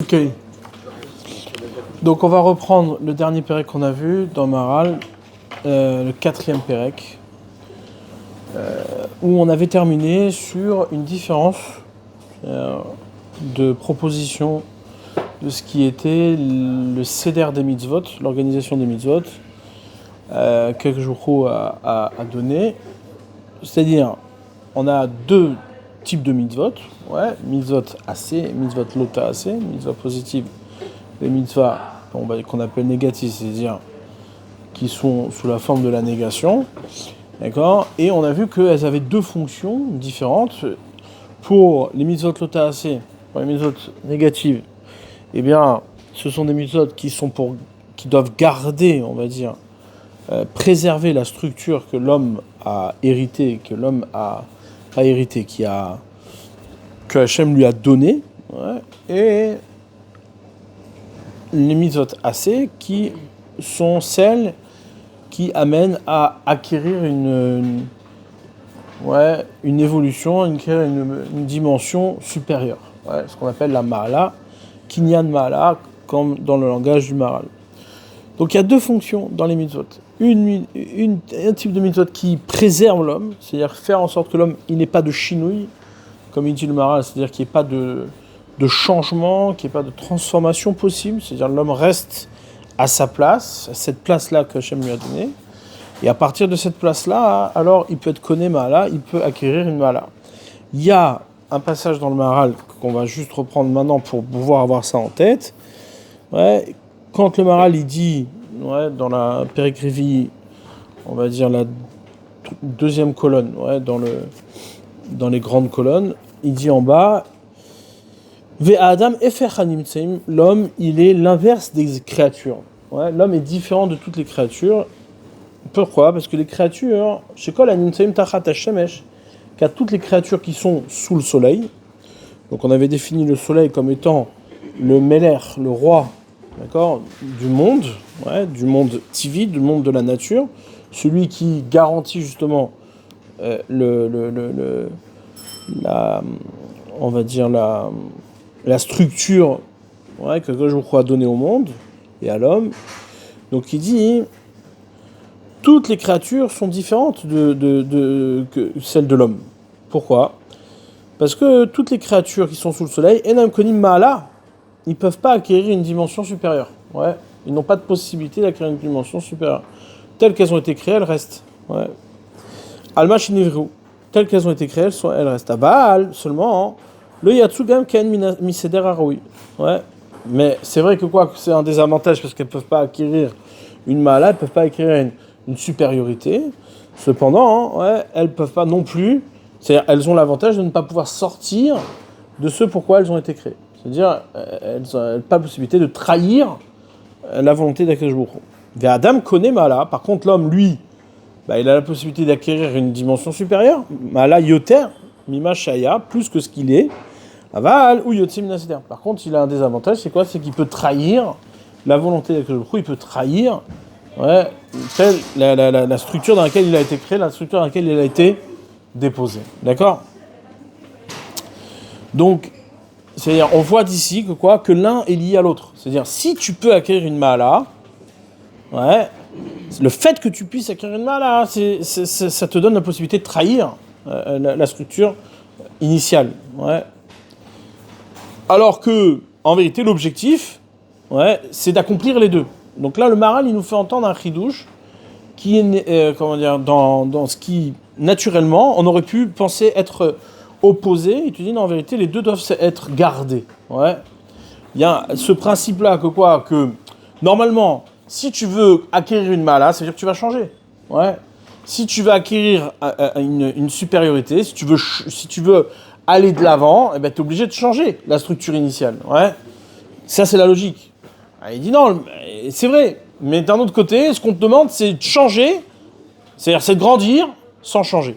Ok. Donc on va reprendre le dernier pérec qu'on a vu dans Maharal, le quatrième pérec, où on avait terminé sur une différence de proposition de ce qui était le seder des mitzvot, l'organisation des mitzvot, que Joukho a donné. C'est-à-dire, on a deux types de mitzvot, mitzvot assez, mitzvot lota assez, mitzvot positives, les mitzvot qu'on appelle négatives, c'est-à-dire qui sont sous la forme de la négation, d'accord. Et on a vu qu'elles avaient deux fonctions différentes. Pour les mitzvot lota assez, pour les mitzvot négatives, eh bien, ce sont des mitzvot qui doivent garder, on va dire, préserver la structure que l'homme a héritée, que l'homme a pas hérité, que Hachem lui a donné, et les mitzvot assez qui sont celles qui amènent à acquérir une évolution, une dimension supérieure, ce qu'on appelle la Mahala, Kinyan Mahala, comme dans le langage du Maharal. Donc il y a deux fonctions dans les mitzvot. Un type de mitzvot qui préserve l'homme, c'est-à-dire faire en sorte que l'homme il n'ait pas de chinouille, comme il dit le Maharal, c'est-à-dire qu'il n'y ait pas de changement, qu'il n'y ait pas de transformation possible, c'est-à-dire que l'homme reste à sa place, à cette place-là que Hachem lui a donnée. Et à partir de cette place-là, alors il peut être connu Mahala, il peut acquérir une Mahala. Il y a un passage dans le Maharal qu'on va juste reprendre maintenant pour pouvoir avoir ça en tête. Quand le Maharal il dit, dans la Périkrivi, on va dire la deuxième colonne, dans les grandes colonnes, il dit en bas, Ve'adam efer hanimtseim, l'homme il est l'inverse des créatures. L'homme est différent de toutes les créatures. Pourquoi ? Parce que les créatures, chez Kol Hanimtseim Tachat Hashemesh, car toutes les créatures qui sont sous le soleil, donc on avait défini le soleil comme étant le Meler, le roi, d'accord, du monde tivi, du monde de la nature, celui qui garantit justement la structure que Joukho a donnée au monde et à l'homme. Donc il dit toutes les créatures sont différentes que celles de l'homme. Pourquoi ? Parce que toutes les créatures qui sont sous le soleil, Enam Konim Mahala, ils ne peuvent pas acquérir une dimension supérieure. Ils n'ont pas de possibilité d'acquérir une dimension supérieure. Telles qu'elles ont été créées, elles restent. Alma Shinivru, telles qu'elles ont été créées, elles restent. Baal, seulement, le Yatsugam Ken Miseder Araoui. Mais c'est vrai que c'est un désavantage parce qu'elles ne peuvent pas acquérir une Mahala, elles ne peuvent pas acquérir une supériorité. Cependant, elles ne peuvent pas non plus, c'est-à-dire elles ont l'avantage de ne pas pouvoir sortir de ce pourquoi elles ont été créées. C'est-à-dire elles n'ont pas la possibilité de trahir la volonté d'Akadosh Baruch Hu. Adam connaît Mahala, par contre l'homme, lui, il a la possibilité d'acquérir une dimension supérieure, Mahala Yoter, Mima Shaya, plus que ce qu'il est, Aval ou Yotzim Naseder. Par contre, il a un désavantage, c'est quoi ? C'est qu'il peut trahir la volonté d'Akadosh Baruch Hu, il peut trahir la structure dans laquelle il a été créé, la structure dans laquelle il a été déposé. D'accord ? Donc, c'est-à-dire, on voit d'ici que l'un est lié à l'autre. C'est-à-dire, si tu peux acquérir une Mahala, le fait que tu puisses acquérir une Mahala, ça te donne la possibilité de trahir la structure initiale. Alors que, en vérité, l'objectif, c'est d'accomplir les deux. Donc là, le Maharal, il nous fait entendre un chidouche qui est, dans ce qui, naturellement, on aurait pu penser être opposé. Il te dit, non, en vérité, les deux doivent être gardés. Il y a ce principe-là que normalement, si tu veux acquérir une Mahala, ça veut dire que tu vas changer. Si tu veux acquérir une supériorité, si tu veux aller de l'avant, tu es obligé de changer la structure initiale. Ça, c'est la logique. Il dit non, c'est vrai, mais d'un autre côté, ce qu'on te demande, c'est de changer, c'est de grandir sans changer.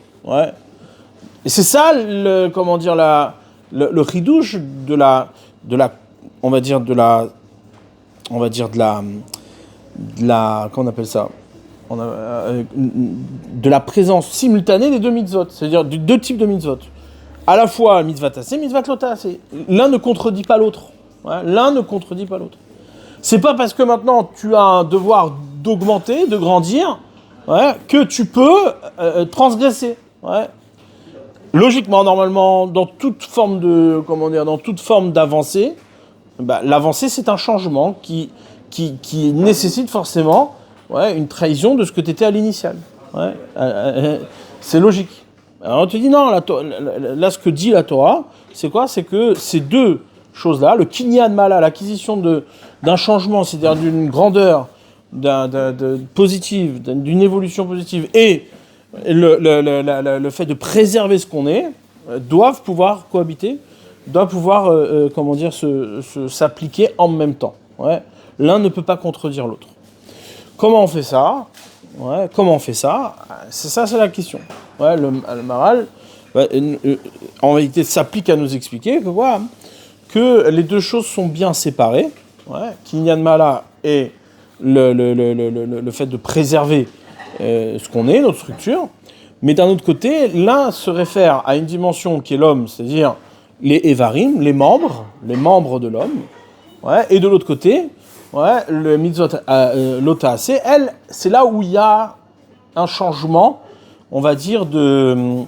Et c'est ça, le chidouche de la comment on appelle ça, de la présence simultanée des deux mitzvot, c'est-à-dire deux types de mitzvot. À la fois mitzvah tassé, mitzvah lota tassé. L'un ne contredit pas l'autre. Ouais, l'un ne contredit pas l'autre. C'est pas parce que maintenant tu as un devoir d'augmenter, de grandir, ouais, que tu peux transgresser. Ouais. Logiquement, normalement, dans toute forme d'avancée, bah, l'avancée c'est un changement qui nécessite forcément une trahison de ce que tu étais à l'initial. Ouais. C'est logique. Alors on te dit non, là ce que dit la Torah, c'est quoi? C'est que ces deux choses-là, le kinyan mala, l'acquisition d'un changement, c'est-à-dire d'une grandeur positive, d'une évolution positive, et le fait de préserver ce qu'on est, doivent pouvoir cohabiter, doivent pouvoir s'appliquer en même temps. Ouais. L'un ne peut pas contredire l'autre. Comment on fait ça? Ouais, comment on fait ça? C'est la question. Ouais, le Maharal, en réalité, s'applique à nous expliquer que les deux choses sont bien séparées. Ouais, Kinyan Mala et le fait de préserver ce qu'on est, notre structure. Mais d'un autre côté, l'un se réfère à une dimension qui est l'homme, c'est-à-dire les Evarim, les membres de l'homme. Ouais, et de l'autre côté, le mitzvot l'ota'aseh, elle, c'est là où il y a un changement, on va dire, de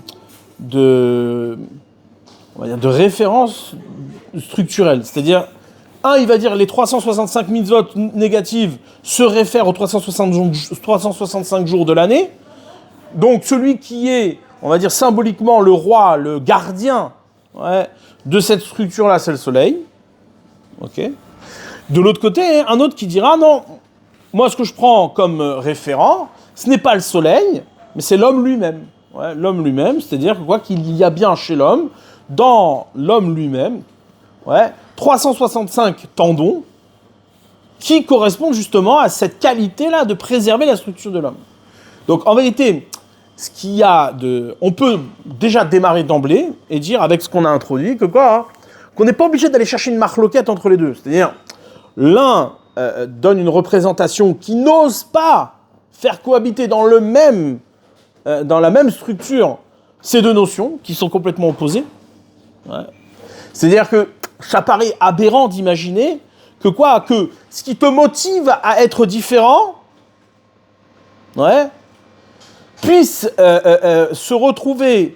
référence structurelle. C'est-à-dire, il va dire les 365 mitzvot négatives se réfèrent aux 365 jours de l'année. Donc celui qui est, on va dire symboliquement, le roi, le gardien de cette structure-là, c'est le soleil. Ok. De l'autre côté, un autre qui dira non, moi ce que je prends comme référent, ce n'est pas le soleil, mais c'est l'homme lui-même. Ouais, l'homme lui-même, c'est-à-dire qu'il y a bien chez l'homme, dans l'homme lui-même, 365 tendons qui correspondent justement à cette qualité-là de préserver la structure de l'homme. Donc en vérité, ce qu'il y a on peut déjà démarrer d'emblée et dire avec ce qu'on a introduit qu'on n'est pas obligé d'aller chercher une marloquette entre les deux. C'est-à-dire, l'un donne une représentation qui n'ose pas faire cohabiter dans la même structure ces deux notions qui sont complètement opposées. Ouais. C'est-à-dire que ça paraît aberrant d'imaginer que ce qui te motive à être différent, puisse se retrouver,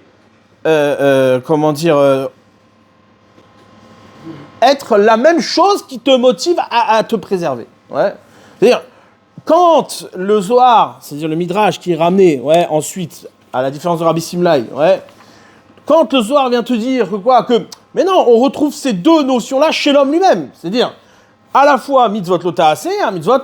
être la même chose qui te motive à te préserver. Ouais. C'est-à-dire, quand le Zohar, c'est-à-dire le Midrash qui est ramené, ensuite, à la différence de Rabbi Simlai, quand le Zohar vient te dire mais non, on retrouve ces deux notions-là chez l'homme lui-même. C'est-à-dire, à la fois mitzvot l'ota'aseh, mitzvot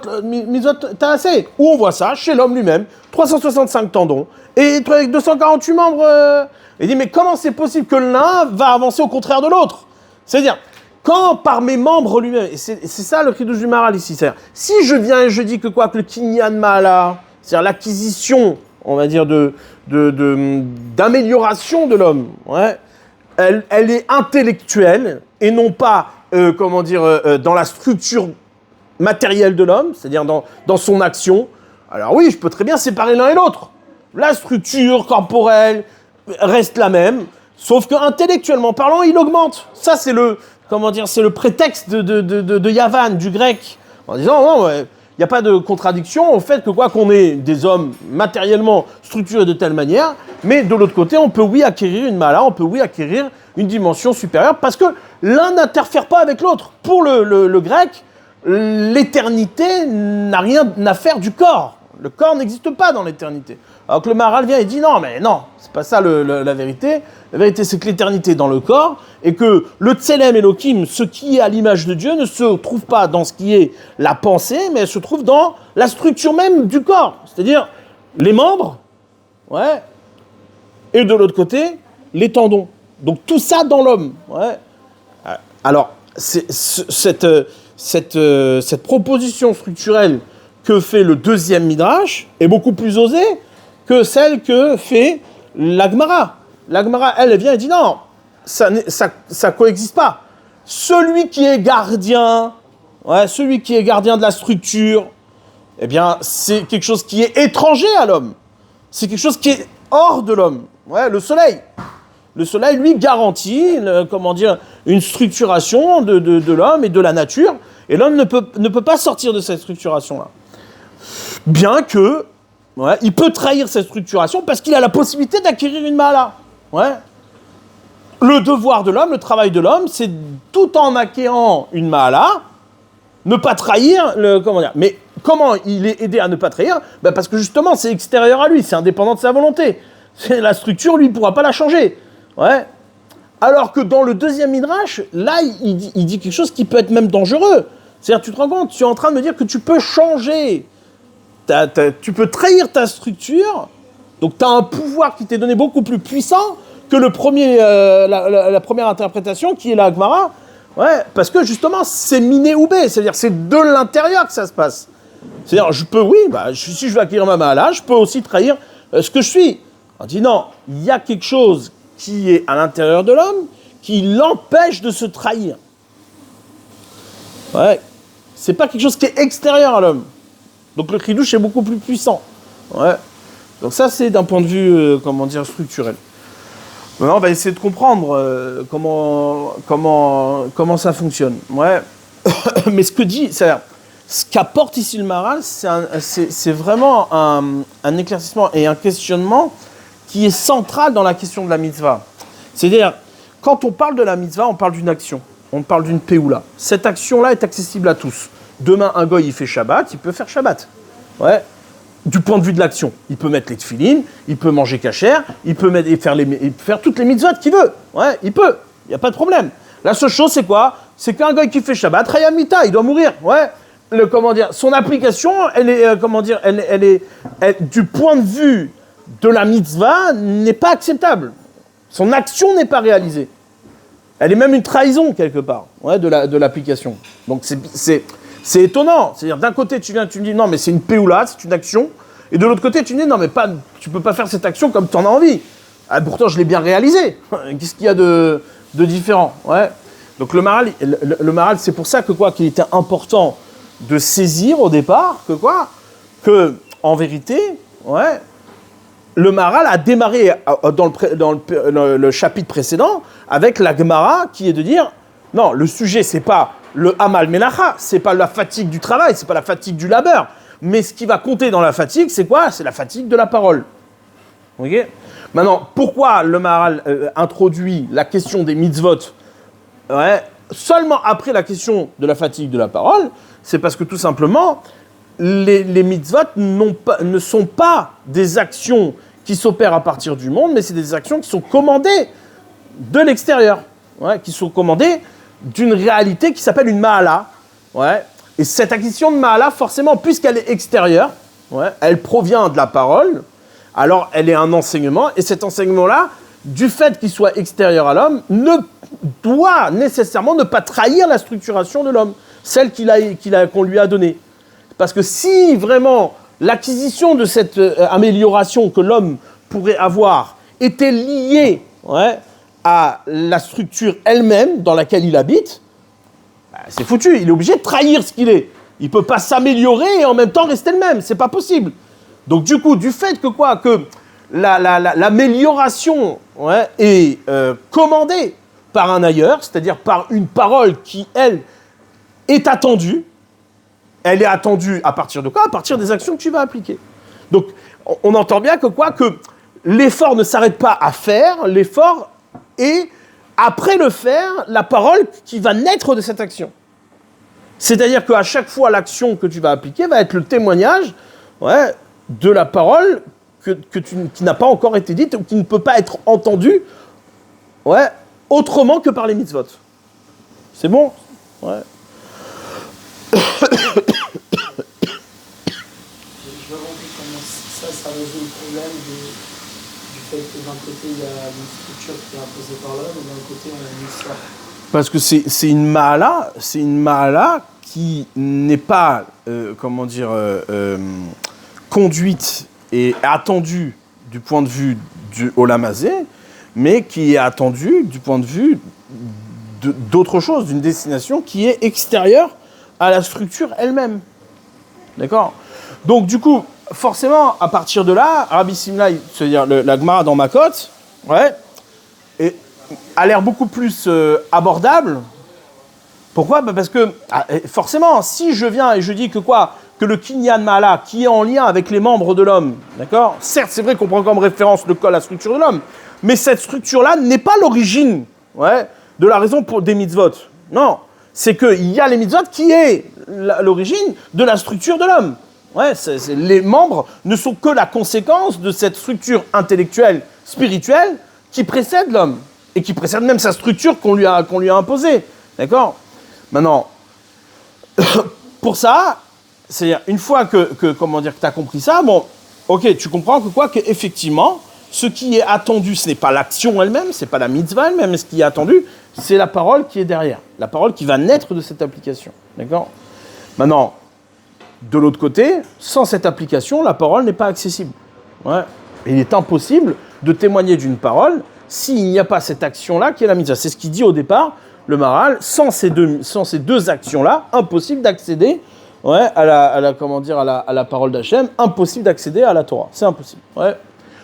ta'aseh, où on voit ça chez l'homme lui-même, 365 tendons, et 248 membres. Il dit, mais comment c'est possible que l'un va avancer au contraire de l'autre? C'est-à-dire, quand par mes membres lui-même, et c'est ça le chidouche du Maharal ici, c'est-à-dire, si je viens et je dis que le kinyan ma'ala, c'est-à-dire l'acquisition, on va dire, d'amélioration de l'homme, elle est intellectuelle et non pas, dans la structure matérielle de l'homme, c'est-à-dire dans son action. Alors oui, je peux très bien séparer l'un et l'autre. La structure corporelle reste la même, sauf qu'intellectuellement parlant, il augmente. Ça, c'est le prétexte de Yavan, du grec, en disant non, il n'y a pas de contradiction au fait que qu'on est des hommes matériellement structurés de telle manière, mais de l'autre côté, on peut acquérir une mala, on peut acquérir une dimension supérieure, parce que l'un n'interfère pas avec l'autre. Pour le grec, l'éternité n'a rien à faire du corps. Le corps n'existe pas dans l'éternité. Alors que le Maharal vient et dit non, c'est pas ça la vérité. La vérité, c'est que l'éternité est dans le corps et que le Tselem Elohim, ce qui est à l'image de Dieu, ne se trouve pas dans ce qui est la pensée, mais elle se trouve dans la structure même du corps. C'est-à-dire les membres, et de l'autre côté, les tendons. Donc tout ça dans l'homme. Alors, cette proposition structurelle que fait le deuxième Midrash est beaucoup plus osée que celle que fait l'Agmara. L'Agmara, elle vient et dit non, ça coexiste pas. Celui qui est gardien de la structure, eh bien, c'est quelque chose qui est étranger à l'homme. C'est quelque chose qui est hors de l'homme. Le soleil. Le soleil, lui, garantit, une structuration de l'homme et de la nature. Et l'homme ne peut pas sortir de cette structuration-là. Bien que, il peut trahir cette structuration parce qu'il a la possibilité d'acquérir une mala. Ouais. Le devoir de l'homme, le travail de l'homme, c'est tout en acquérant une mala, ne pas trahir Mais comment il est aidé à ne pas trahir ? Parce que justement, c'est extérieur à lui, c'est indépendant de sa volonté. La structure, lui, il ne pourra pas la changer. Ouais. Alors que dans le deuxième midrash, là, il dit quelque chose qui peut être même dangereux. C'est-à-dire, tu te rends compte, tu es en train de me dire que tu peux changer, tu peux trahir ta structure, donc tu as un pouvoir qui t'est donné beaucoup plus puissant que la première interprétation qui est la Gemara. Ouais, parce que justement, c'est miné ou bé, c'est-à-dire c'est de l'intérieur que ça se passe. C'est-à-dire, si je veux acquérir ma mahala, je peux aussi trahir ce que je suis. On dit non, il y a quelque chose qui est à l'intérieur de l'homme qui l'empêche de se trahir. Ouais, c'est pas quelque chose qui est extérieur à l'homme. Donc le chidouche est beaucoup plus puissant. Ouais. Donc ça, c'est d'un point de vue, structurel. Maintenant, on va essayer de comprendre comment ça fonctionne. Ouais. Mais ce qu'apporte ici le Maharal, c'est vraiment un éclaircissement et un questionnement qui est central dans la question de la mitzvah. C'est-à-dire, quand on parle de la mitzvah, on parle d'une action, on parle d'une péoula. Cette action-là est accessible à tous. Demain, un goy, il fait Shabbat, il peut faire Shabbat. Ouais. Du point de vue de l'action, il peut mettre les tefilines, il peut manger kasher, il peut faire toutes les mitzvot qu'il veut. Ouais, il peut. Il n'y a pas de problème. La seule chose, c'est quoi ? C'est qu'un goy qui fait Shabbat, Hayamita, il doit mourir. Ouais. Son application, elle est, du point de vue de la mitzvah, n'est pas acceptable. Son action n'est pas réalisée. Elle est même une trahison, quelque part, de l'application. Donc, c'est étonnant. C'est-à-dire, d'un côté, tu me dis, non, mais c'est une péoula, c'est une action. Et de l'autre côté, tu me dis, non, mais tu peux pas faire cette action comme tu en as envie. Ah, pourtant, je l'ai bien réalisée. Qu'est-ce qu'il y a de différent ? Ouais. Donc, le Maharal, c'est pour ça qu'il était important de saisir au départ que en vérité, le Maharal a démarré dans le chapitre précédent avec la Gemara qui est de dire, non, le sujet, c'est pas le Hamal Melacha, c'est pas la fatigue du travail, c'est pas la fatigue du labeur. Mais ce qui va compter dans la fatigue, c'est quoi ? C'est la fatigue de la parole. Ok ? Maintenant, pourquoi le Maharal introduit la question des mitzvot seulement après la question de la fatigue de la parole ? C'est parce que tout simplement, les mitzvot ne sont pas des actions qui s'opèrent à partir du monde, mais c'est des actions qui sont commandées de l'extérieur, qui sont commandées d'une réalité qui s'appelle une mahala. Et cette acquisition de mahala, forcément, puisqu'elle est extérieure, elle provient de la parole, alors elle est un enseignement, et cet enseignement-là, du fait qu'il soit extérieur à l'homme, ne doit nécessairement ne pas trahir la structuration de l'homme, celle qu'on lui a donnée. Parce que si vraiment l'acquisition de cette amélioration que l'homme pourrait avoir était liée à la structure elle-même dans laquelle il habite, c'est foutu, il est obligé de trahir ce qu'il est. Il ne peut pas s'améliorer et en même temps rester le même, c'est pas possible. Donc du coup, du fait que l'amélioration est commandée par un ailleurs, c'est-à-dire par une parole qui, elle, est attendue, elle est attendue à partir de quoi ? À partir des actions que tu vas appliquer. Donc, on entend bien que l'effort ne s'arrête pas à faire, l'effort est, après le faire, la parole qui va naître de cette action. C'est-à-dire qu'à chaque fois, l'action que tu vas appliquer va être le témoignage de la parole qui n'a pas encore été dite ou qui ne peut pas être entendue autrement que par les mitzvot. C'est bon ? Ouais. Je veux montrer comment ça résout le problème du fait que d'un côté il y a une structure qui est imposée par l'homme et d'un côté on a une histoire. Parce que c'est une mahala qui n'est pas conduite et attendue du point de vue du Olam Hazé, mais qui est attendue du point de vue d'autre chose, d'une destination qui est extérieure à la structure elle-même. D'accord ? Donc du coup, forcément, à partir de là, Rabbi Simlai, c'est-à-dire la Gemara dans Makot, a l'air beaucoup plus abordable. Pourquoi ? Parce que, forcément, si je viens et je dis que quoi ? Que le Kinyan Ma'ala, qui est en lien avec les membres de l'homme, d'accord ? Certes, c'est vrai qu'on prend comme référence la structure de l'homme, mais cette structure-là n'est pas l'origine de la raison des mitzvot. Non, c'est qu'il y a les mitzvot qui est l'origine de la structure de l'homme. Les membres ne sont que la conséquence de cette structure intellectuelle, spirituelle, qui précède l'homme, et qui précède même sa structure qu'on lui a imposée. D'accord ? Maintenant, pour ça, c'est-à-dire, une fois que tu as compris ça, bon, ok, tu comprends qu'effectivement, ce qui est attendu, ce n'est pas l'action elle-même, ce n'est pas la mitzvah elle-même, mais ce qui est attendu, c'est la parole qui est derrière, la parole qui va naître de cette application. D'accord ? Maintenant, de l'autre côté, sans cette application, la parole n'est pas accessible. Il est impossible de témoigner d'une parole s'il n'y a pas cette action-là qui est la mitzvah. C'est ce qu'il dit au départ, le Maharal, sans ces deux actions-là, impossible d'accéder à la parole d'Hachem, impossible d'accéder à la Torah. C'est impossible.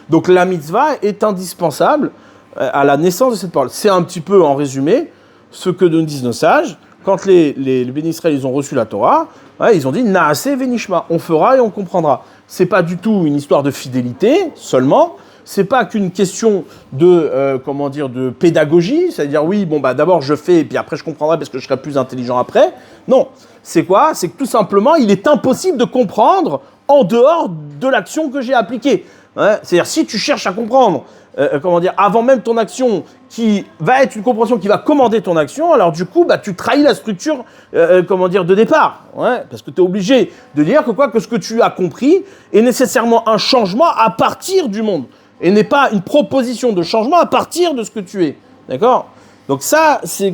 Donc la mitzvah est indispensable à la naissance de cette parole. C'est un petit peu, en résumé, ce que nous disent nos sages. Quand les bénis Israël, ils ont reçu la Torah, ils ont dit « Naaseh venishma », on fera et on comprendra. C'est pas du tout une histoire de fidélité seulement, c'est pas qu'une question de pédagogie, c'est-à-dire oui, d'abord je fais et puis après je comprendrai parce que je serai plus intelligent après. Non, c'est quoi ? C'est que tout simplement, il est impossible de comprendre en dehors de l'action que j'ai appliquée. C'est-à-dire si tu cherches à comprendre, avant même ton action, qui va être une compréhension qui va commander ton action, alors du coup, tu trahis la structure, de départ. Parce que tu es obligé de dire que ce que tu as compris est nécessairement un changement à partir du monde. Et n'est pas une proposition de changement à partir de ce que tu es. D'accord ? Donc ça, c'est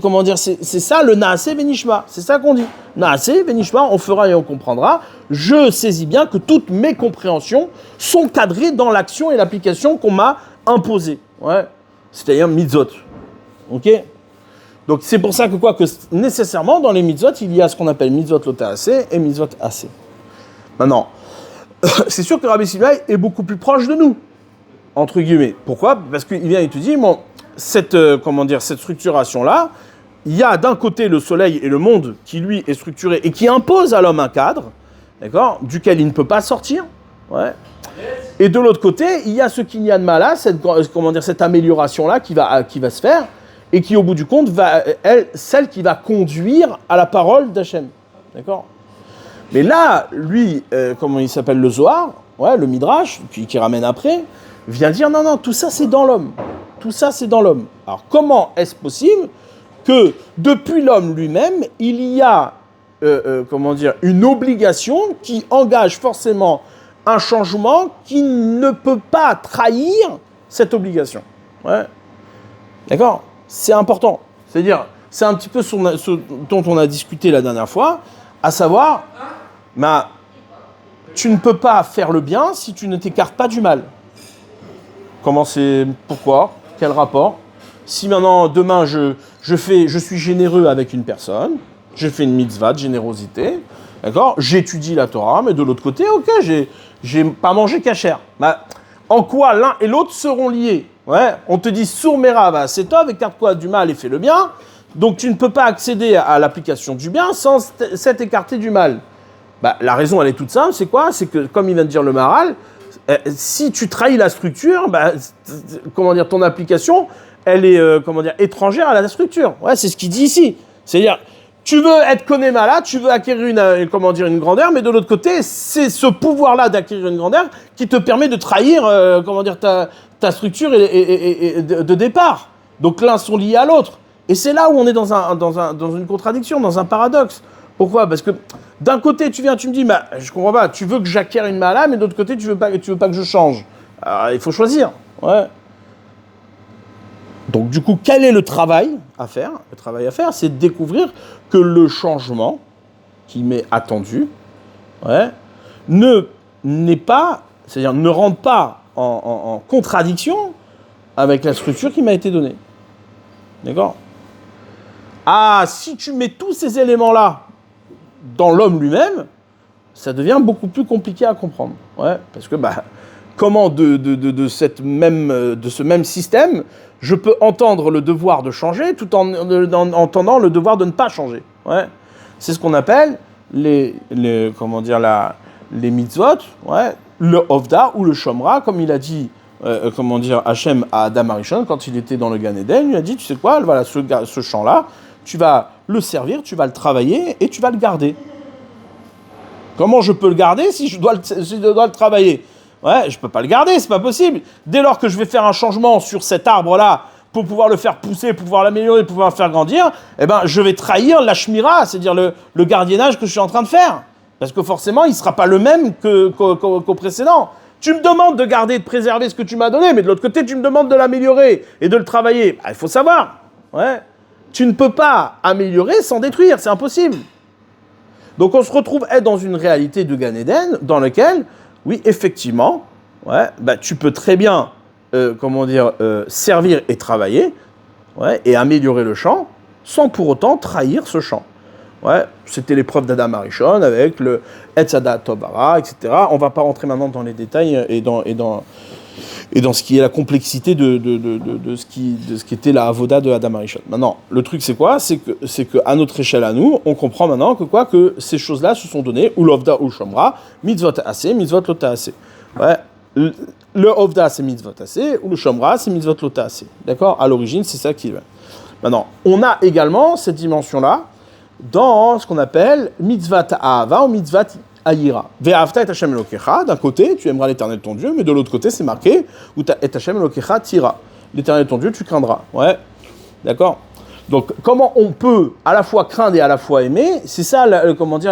ça le Naaseh Benishma. C'est ça qu'on dit. Naaseh Benishma, on fera et on comprendra. Je saisis bien que toutes mes compréhensions sont cadrées dans l'action et l'application qu'on m'a imposée. C'est-à-dire mitzvot. Ok ? Donc c'est pour ça que nécessairement dans les mitzvot, il y a ce qu'on appelle mitzvot lo ta'aseh et mitzvot aseh. Maintenant, c'est sûr que Rabbi Simai est beaucoup plus proche de nous. Entre guillemets. Pourquoi ? Parce qu'il vient et te dit, cette structuration-là, il y a d'un côté le soleil et le monde qui, lui, est structuré et qui impose à l'homme un cadre, d'accord, duquel il ne peut pas sortir. Et de l'autre côté, il y a ce Kinyan Ma'ala, cette amélioration-là qui va se faire et qui, au bout du compte, celle qui va conduire à la parole d'Hachem. D'accord ? Mais là, lui, il s'appelle le Zohar, le Midrash, qui ramène après, vient dire non, tout ça c'est dans l'homme. Tout ça c'est dans l'homme. Alors comment est-ce possible que depuis l'homme lui-même, il y a une obligation qui engage forcément un changement qui ne peut pas trahir cette obligation. D'accord ? C'est important. C'est-à-dire, c'est un petit peu ce dont on a discuté la dernière fois, à savoir, tu ne peux pas faire le bien si tu ne t'écartes pas du mal. Pourquoi ? Quel rapport ? Si maintenant, demain, je suis généreux avec une personne, je fais une mitzvah de générosité, d'accord ? J'étudie la Torah, mais de l'autre côté, ok, j'ai pas mangé kasher. En quoi l'un et l'autre seront liés ? On te dit, sourmera, c'est toi, écarte-toi du mal et fais le bien. Donc tu ne peux pas accéder à l'application du bien sans s'être écarté du mal. La raison, elle est toute simple, c'est quoi ? C'est que, comme il vient de dire le Maharal, si tu trahis la structure, ton application, elle est, étrangère à la structure. C'est ce qu'il dit ici. C'est-à-dire, tu veux être Konémala, tu veux acquérir une grandeur, mais de l'autre côté, c'est ce pouvoir-là d'acquérir une grandeur qui te permet de trahir, ta structure et de départ. Donc l'un sont liés à l'autre. Et c'est là où on est dans une contradiction, dans un paradoxe. Pourquoi ? Parce que d'un côté, tu viens, tu me dis, je comprends pas, tu veux que j'acquière une mala, mais de l'autre côté, tu veux pas que je change. Alors, il faut choisir. Donc, du coup, quel est le travail à faire ? Le travail à faire, c'est de découvrir que le changement qui m'est attendu, ne rentre pas en contradiction avec la structure qui m'a été donnée. D'accord ? Si tu mets tous ces éléments-là dans l'homme lui-même, ça devient beaucoup plus compliqué à comprendre. Parce que comment de ce même système, je peux entendre le devoir de changer tout en entendant le devoir de ne pas changer. Ouais. C'est ce qu'on appelle les mitzvot, ouais, le Ovda ou le Shomra, comme il a dit, Hachem à Adam Arishon, quand il était dans le Gan Eden, il a dit, tu sais quoi, voilà, ce champ-là, tu vas le servir, tu vas le travailler et tu vas le garder. Comment je peux le garder si je dois le travailler ? Ouais, je peux pas le garder, c'est pas possible. Dès lors que je vais faire un changement sur cet arbre-là pour pouvoir le faire pousser, pour pouvoir l'améliorer, pour pouvoir le faire grandir, eh ben, je vais trahir la shmira, c'est-à-dire le gardiennage que je suis en train de faire. Parce que forcément, il sera pas le même qu'au précédent. Tu me demandes de garder, de préserver ce que tu m'as donné, mais de l'autre côté, tu me demandes de l'améliorer et de le travailler. Bah, il faut savoir. Ouais. Tu ne peux pas améliorer sans détruire, c'est impossible. Donc on se retrouve être dans une réalité de Gan Eden dans laquelle, oui, effectivement, ouais, bah, tu peux très bien, servir et travailler, ouais, et améliorer le champ, sans pour autant trahir ce champ. Ouais, c'était l'épreuve d'Adam Arishon avec le Etzada Tobara, etc. On ne va pas rentrer maintenant dans les détails et dans ce qui est la complexité de ce qui était la avoda de Adam Arishon. Maintenant, le truc c'est quoi ? C'est que à notre échelle à nous, on comprend maintenant que ces choses-là se sont données, ou l'ovda ou le shomra, mitzvot assez, mitzvot lota assez. Ouais, le ovda c'est mitzvot assez, ou le shomra c'est mitzvot lota assez. D'accord ? À l'origine, c'est ça qui est. Maintenant, on a également cette dimension-là dans ce qu'on appelle mitzvat ahava ou mitzvat Aïra. Ve'avta et Hashem Elokecha, d'un côté, tu aimeras l'Éternel ton Dieu, mais de l'autre côté, c'est marqué, ou et Hashem Elokecha tira. L'Éternel ton Dieu, tu craindras. Ouais, d'accord. Donc, comment on peut à la fois craindre et à la fois aimer, c'est ça,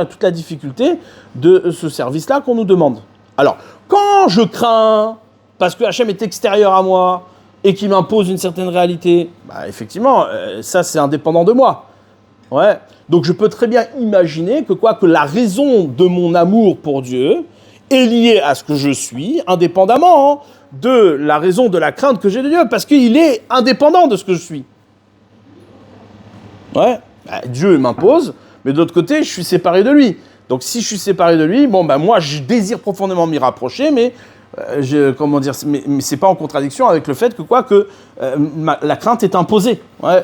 toute la difficulté de ce service-là qu'on nous demande. Alors, quand je crains, parce que Hashem est extérieur à moi, et qu'il m'impose une certaine réalité, bah, effectivement, ça, c'est indépendant de moi. Ouais. Donc je peux très bien imaginer que la raison de mon amour pour Dieu est liée à ce que je suis, indépendamment de la raison de la crainte que j'ai de Dieu, parce qu'il est indépendant de ce que je suis. Ouais, bah, Dieu m'impose, mais de l'autre côté, je suis séparé de lui. Donc si je suis séparé de lui, moi je désire profondément m'y rapprocher, mais mais c'est pas en contradiction avec le fait que la crainte est imposée. Ouais.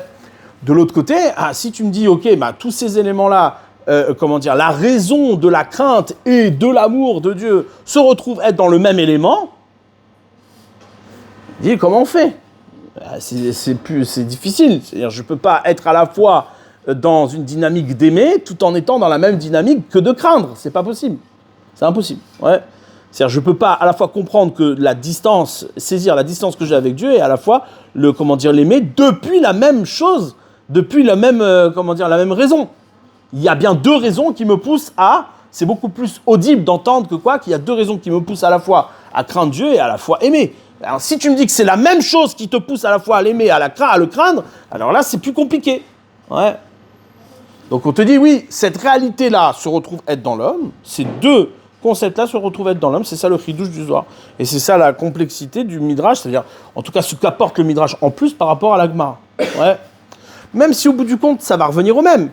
De l'autre côté, si tu me dis, ok, tous ces éléments-là, la raison de la crainte et de l'amour de Dieu se retrouvent être dans le même élément, dis, comment on fait ? C'est difficile. C'est-à-dire, je ne peux pas être à la fois dans une dynamique d'aimer tout en étant dans la même dynamique que de craindre. C'est pas possible. C'est impossible. Ouais. C'est-à-dire, je ne peux pas à la fois comprendre que saisir la distance que j'ai avec Dieu et à la fois l'aimer depuis la même chose. Depuis la même raison. Il y a bien deux raisons qui me poussent c'est beaucoup plus audible d'entendre qu'il y a deux raisons qui me poussent à la fois à craindre Dieu et à la fois aimer. Alors si tu me dis que c'est la même chose qui te pousse à la fois à l'aimer, à le craindre, alors là c'est plus compliqué. Ouais. Donc on te dit oui, cette réalité-là se retrouve être dans l'homme, ces deux concepts-là se retrouvent être dans l'homme, c'est ça le chidouche du Zohar. Et c'est ça la complexité du Midrash, c'est-à-dire en tout cas ce qu'apporte le Midrash en plus par rapport à la Gemara. Ouais. Même si au bout du compte, ça va revenir au même.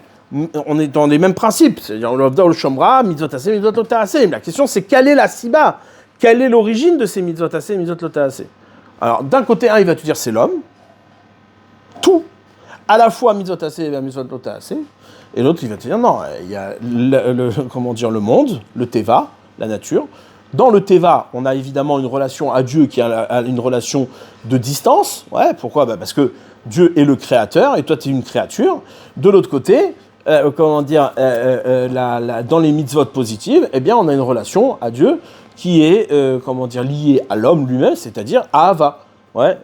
On est dans les mêmes principes. C'est-à-dire, l'Ovda ou le Shomra, mitzvot aseh, mitzvot lota aseh. La question, c'est quelle est la siba ? Quelle est l'origine de ces mitzvot aseh, mitzvot lota aseh ? Alors, d'un côté, il va te dire c'est l'homme. Tout. À la fois mitzvot aseh et mitzvot lota aseh. Et l'autre, il va te dire non, il y a le monde, le teva, la nature. Dans le teva, on a évidemment une relation à Dieu qui a une relation de distance. Ouais, pourquoi ? Parce que Dieu est le créateur et toi tu es une créature. De l'autre côté, dans les mitzvot positives, eh bien on a une relation à Dieu qui est liée à l'homme lui-même, c'est-à-dire à Ahava. Ouais.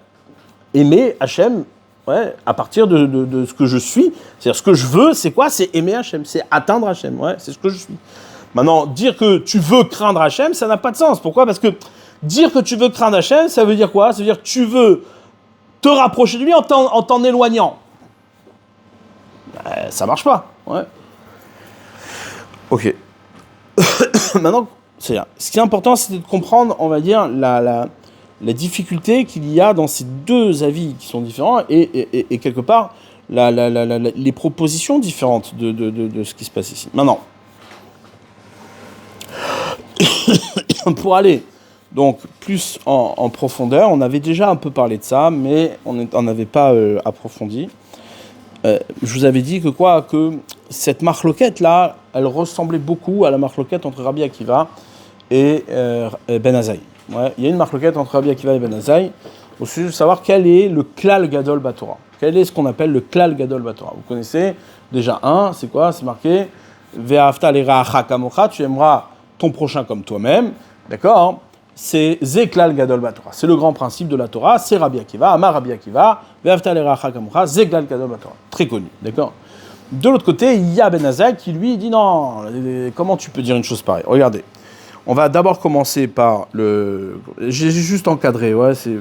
Aimer Hachem, ouais, à partir de ce que je suis. C'est-à-dire ce que je veux, c'est quoi ? C'est aimer Hachem, c'est atteindre Hachem. Ouais, c'est ce que je suis. Maintenant, dire que tu veux craindre Hachem, ça n'a pas de sens. Pourquoi ? Parce que dire que tu veux craindre Hachem, ça veut dire quoi ? Ça veut dire que tu veux te rapprocher de lui en t'en éloignant. Ça marche pas. Ouais. Ok. Maintenant, ce qui est important, c'est de comprendre, on va dire, la difficulté qu'il y a dans ces deux avis qui sont différents et quelque part, les propositions différentes de ce qui se passe ici. Maintenant, pour aller donc plus en profondeur. On avait déjà un peu parlé de ça, mais on n'avait pas approfondi. Je vous avais dit que cette marloquette là, elle ressemblait beaucoup à la marloquette entre Rabbi Akiva et Ben Azaï. Ouais, il y a une marloquette entre Rabbi Akiva et Ben Azaï au sujet de savoir quel est le klal gadol batora. Quel est ce qu'on appelle le klal gadol batora. Vous connaissez déjà c'est quoi? C'est marqué Ve'ahavta l'iracha kamocha, tu aimeras ton prochain comme toi-même. D'accord? C'est Zeklal Gadol Batora. C'est le grand principe de la Torah. C'est Rabbi Akiva, Amar Rabbi Akiva, Ve'ahavta l'iracha kamocha, Zeklal Gadol Batora. Très connu. D'accord? De l'autre côté, il y a Ben Azaï qui lui dit non, comment tu peux dire une chose pareille? Regardez. On va d'abord commencer par le. J'ai juste encadré, ouais, c'est.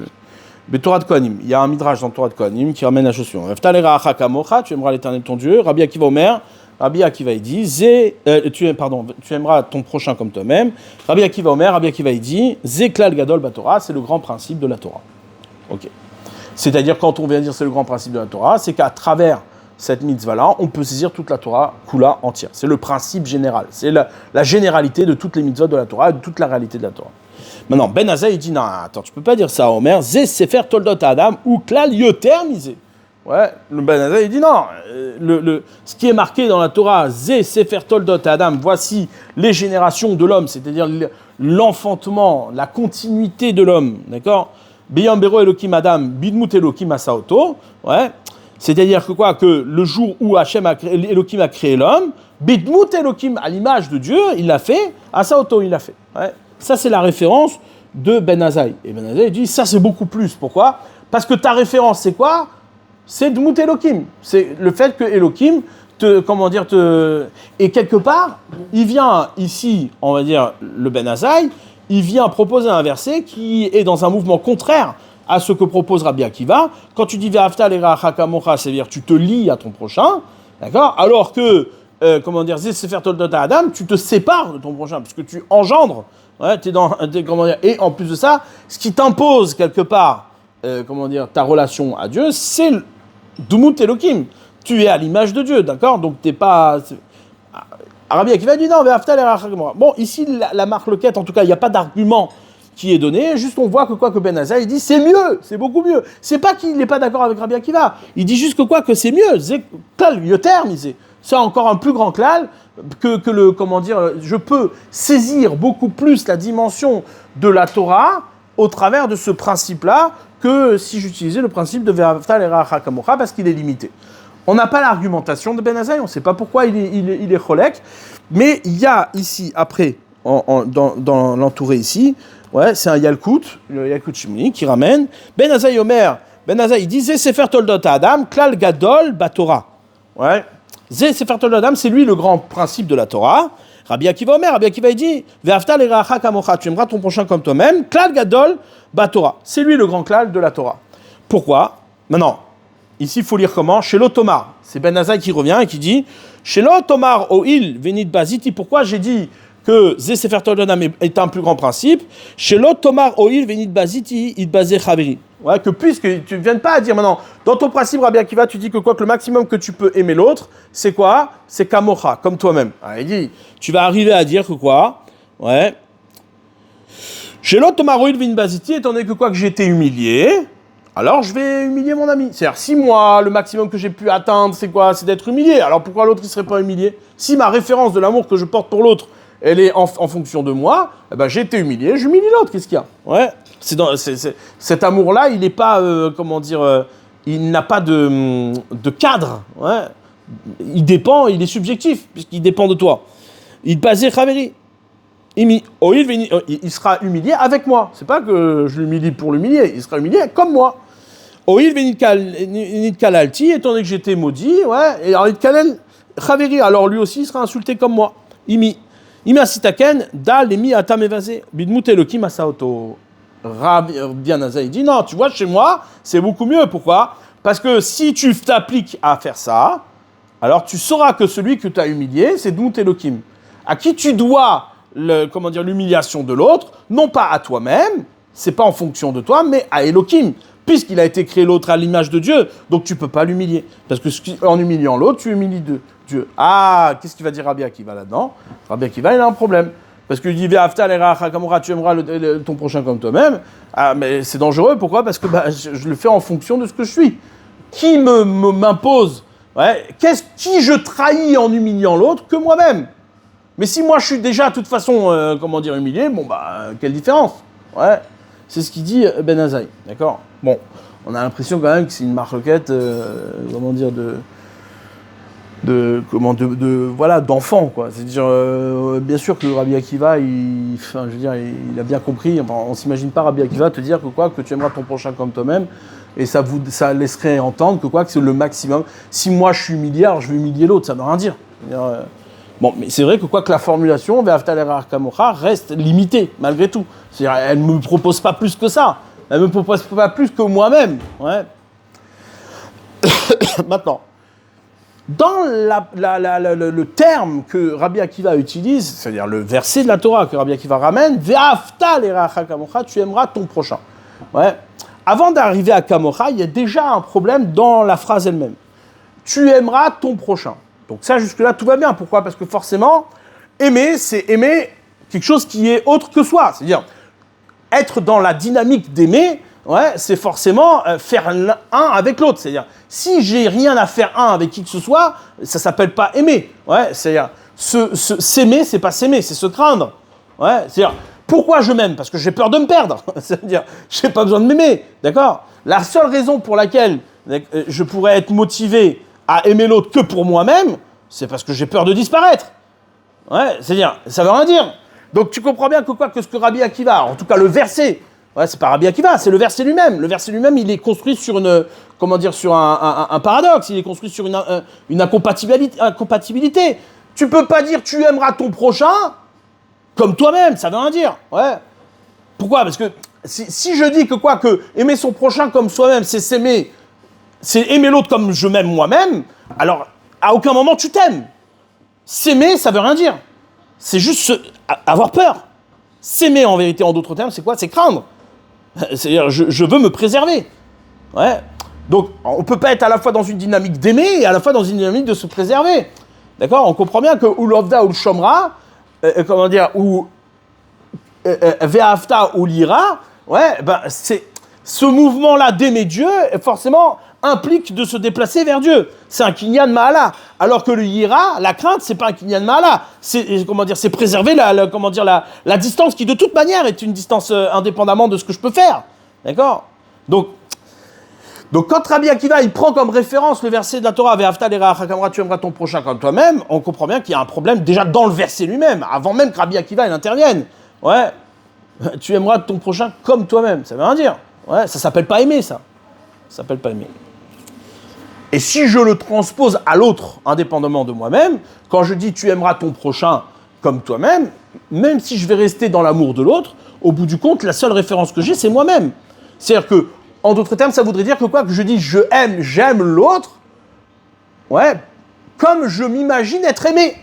Mais Torah de Kohanim. Il y a un midrash dans Torah de Kohanim qui ramène la chose suivante. Ve'ahavta l'iracha kamocha, tu aimeras l'Éternel ton Dieu. Rabbi Akiva Omer. Rabbi Akiva dit, tu aimeras ton prochain comme toi-même. Rabbi Akiva Omer, Rabbi Akiva dit, Zeklal Gadol Batora, c'est le grand principe de la Torah. Ok. C'est-à-dire, quand on vient dire c'est le grand principe de la Torah, c'est qu'à travers cette mitzvah-là, on peut saisir toute la Torah, Kula entière. C'est le principe général. C'est la généralité de toutes les mitzvot de la Torah et de toute la réalité de la Torah. Maintenant, Ben Azaï dit, non, attends, tu peux pas dire ça à Omer, Ze Sefer Toldot Adam, ou Klal Yoter Misé. Ouais, le Ben Azaï dit non, ce qui est marqué dans la Torah, Zé Sefer Toldot Adam, voici les générations de l'homme, c'est-à-dire l'enfantement, la continuité de l'homme, d'accord? Beyam Bero Elokim Adam, Bidmut Elokim Asaoto, ouais, c'est-à-dire que le jour où Elokim a créé l'homme, Bidmut Elokim, à l'image de Dieu, il l'a fait, Asaoto, il l'a fait. Ouais. Ça, c'est la référence de Ben Azaï. Et Ben Azaï dit, ça, c'est beaucoup plus. Pourquoi? Parce que ta référence, c'est quoi? C'est Dmut Elokim. C'est le fait que Elokim et quelque part, il vient ici, on va dire, le Ben Azaï, il vient proposer un verset qui est dans un mouvement contraire à ce que propose Rabbi Akiva. Quand tu dis Ve'ahavta l'iracha kamocha, c'est-à-dire tu te lies à ton prochain, d'accord? Alors que, Zé Sefer Toldot Adam, tu te sépares de ton prochain, parce que tu engendres, ouais, et en plus de ça, ce qui t'impose quelque part, ta relation à Dieu, c'est Dmut Elokim. Tu es à l'image de Dieu, d'accord? Donc t'es pas. Rabbi Akiva dit non, Ve'ahavta l'iracha kamocha. Bon, ici, la marloquette, en tout cas, il n'y a pas d'argument qui est donné, juste on voit que Ben Azaï, il dit c'est mieux, c'est beaucoup mieux. C'est pas qu'il n'est pas d'accord avec Rabbi Akiva, il dit juste que c'est mieux. Klal Yoter Misé. C'est encore un plus grand klal que je peux saisir beaucoup plus la dimension de la Torah au travers de ce principe-là que si j'utilisais le principe de Ve'ahavta l'iracha kamocha parce qu'il est limité. On n'a pas l'argumentation de Ben Azaï, on ne sait pas pourquoi il est cholek, mais il y a ici, après, dans l'entouré ici, ouais, c'est un Yalkut, le Yalkut Shimoni, qui ramène Ben Azaï Omer. Ben Azaï disait Sefer Toldot Adam, Klal Gadol Batora. Ouais. Sefer Toldot Adam, c'est lui le grand principe de la Torah. Rabbi Akiva Omer, Rabbi Akiva dit Ve'ahavta l'iracha kamocha, tu aimeras ton prochain comme toi-même. Klal Gadol Batora. C'est lui le grand klal de la Torah. Pourquoi? Maintenant, ici il faut lire comment? Chez l'Otomar. C'est Ben Azaï qui revient et qui dit Chez l'Otomar Oil Venit Baziti. Pourquoi j'ai dit que Zé Sefer Toldot Adam est un plus grand principe? Chez l'Otomar Oil Venit Baziti It Bazé Chaveri. Ouais, que puisque tu ne viennes pas à dire maintenant, dans ton principe, Rabbi Akiva, tu dis que le maximum que tu peux aimer l'autre, c'est quoi? C'est kamocha, comme toi-même. Ah, il dit, tu vas arriver à dire que quoi? Ouais. Chez l'autre, Tomaroïd Vin Baziti, étant donné que j'ai été humilié, alors je vais humilier mon ami. C'est-à-dire, si moi, le maximum que j'ai pu atteindre, c'est quoi? C'est d'être humilié. Alors pourquoi l'autre, il ne serait pas humilié? Si ma référence de l'amour que je porte pour l'autre, elle est en fonction de moi, eh ben, j'ai été humilié, j'humilie l'autre, qu'est-ce qu'il y a? Ouais. Cet amour-là, il n'est pas, il n'a pas de cadre. Ouais. Il est subjectif, puisqu'il dépend de toi. Il basait Khaveri. Il sera humilié avec moi. C'est pas que je l'humilie pour l'humilier, il sera humilié comme moi. Oil venit kalalti, étant donné que j'étais maudit, ouais, et alors il kalel Khaveri, alors lui aussi il sera insulté comme moi. Imi asitaken, da lemi atam evazé, bidmut elokim asaoto. Rabbi Azaï dit non, tu vois, chez moi, c'est beaucoup mieux. Pourquoi? Parce que si tu t'appliques à faire ça, alors tu sauras que celui que tu as humilié, c'est Dmut Elokim. À qui tu dois l'humiliation de l'autre, non pas à toi-même, c'est pas en fonction de toi, mais à Elokim, puisqu'il a été créé l'autre à l'image de Dieu, donc tu peux pas l'humilier. Parce que en humiliant l'autre, tu humilies Dieu. Ah, qu'est-ce qu'il va dire Rabbi Akiva là-dedans? Rabbi Akiva, il a un problème. Parce que je dis Ve'afta l'eracha kamocha, tu aimeras ton prochain comme toi-même. Ah, mais c'est dangereux. Pourquoi? Parce que je le fais en fonction de ce que je suis. Qui m'impose? Ouais, qui je trahis en humiliant l'autre que moi-même? Mais si moi je suis déjà de toute façon, humilié, quelle différence? Ouais, c'est ce qu'il dit Ben Azaï, d'accord? Bon, on a l'impression quand même que c'est une marloquette, d'enfant, quoi. C'est-à-dire, bien sûr que Rabbi Akiva, il a bien compris. Enfin, on s'imagine pas Rabbi Akiva te dire que tu aimeras ton prochain comme toi-même, et ça laisserait entendre que c'est le maximum. Si moi je suis humilié, alors je vais humilier l'autre, ça ne veut rien dire. Mais c'est vrai que la formulation Ve'afta l'eracha kamocha reste limitée malgré tout. C'est-à-dire, elle ne me propose pas plus que ça. Elle ne me propose pas plus que moi-même. Ouais. Maintenant. Dans le terme que Rabbi Akiva utilise, c'est-à-dire le verset de la Torah que Rabbi Akiva ramène, Ve'afta l'eracha kamocha, tu aimeras ton prochain. Ouais. Avant d'arriver à kamocha, il y a déjà un problème dans la phrase elle-même. Tu aimeras ton prochain. Donc ça, jusque-là, tout va bien. Pourquoi? Parce que forcément, aimer, c'est aimer quelque chose qui est autre que soi. C'est-à-dire, être dans la dynamique d'aimer, ouais, c'est forcément faire un avec l'autre. C'est-à-dire, si j'ai rien à faire un avec qui que ce soit, ça s'appelle pas aimer. Ouais, c'est-à-dire, s'aimer, c'est pas s'aimer, c'est se craindre. Ouais, c'est-à-dire, pourquoi je m'aime? Parce que j'ai peur de me perdre. C'est-à-dire, j'ai pas besoin de m'aimer, d'accord? La seule raison pour laquelle je pourrais être motivé à aimer l'autre que pour moi-même, c'est parce que j'ai peur de disparaître. Ouais, c'est-à-dire, ça veut rien dire. Donc tu comprends bien que ce que Rabbi Akiva, en tout cas le verset, ouais, c'est pas Rabbi Akiva, c'est le verset lui-même. Le verset lui-même, il est construit sur sur un paradoxe, il est construit sur une incompatibilité. Tu peux pas dire tu aimeras ton prochain comme toi-même, ça veut rien dire. Ouais. Pourquoi? Parce que si je dis que aimer son prochain comme soi-même, c'est s'aimer, c'est aimer l'autre comme je m'aime moi-même, alors à aucun moment tu t'aimes. S'aimer, ça veut rien dire. C'est juste avoir peur. S'aimer, en vérité, en d'autres termes, c'est quoi? C'est craindre. C'est-à-dire, je veux me préserver. Ouais. Donc, on ne peut pas être à la fois dans une dynamique d'aimer et à la fois dans une dynamique de se préserver. D'accord? On comprend bien que ou l'ovda ou le shomra, ou ve'afta ou l'ira, ouais, c'est ce mouvement-là d'aimer Dieu, forcément, implique de se déplacer vers Dieu. C'est un kinyan ma'ala. Alors que le yira, la crainte, c'est pas un kinyan ma'ala. C'est préserver la distance qui, de toute manière, est une distance indépendamment de ce que je peux faire. D'accord? Donc, quand Rabbi Akiva, il prend comme référence le verset de la Torah, Ve'afta l'eracha kamocha, tu aimeras ton prochain comme toi-même, on comprend bien qu'il y a un problème déjà dans le verset lui-même, avant même que Rabbi Akiva, il intervienne. Ouais. Tu aimeras ton prochain comme toi-même. Ça veut rien dire. Ouais, ça s'appelle pas aimer, ça. Ça s'appelle pas aimer. Et si je le transpose à l'autre, indépendamment de moi-même, quand je dis tu aimeras ton prochain comme toi-même, même si je vais rester dans l'amour de l'autre, au bout du compte, la seule référence que j'ai, c'est moi-même. C'est-à-dire que, en d'autres termes, ça voudrait dire que que je dis j'aime l'autre, ouais, comme je m'imagine être aimé.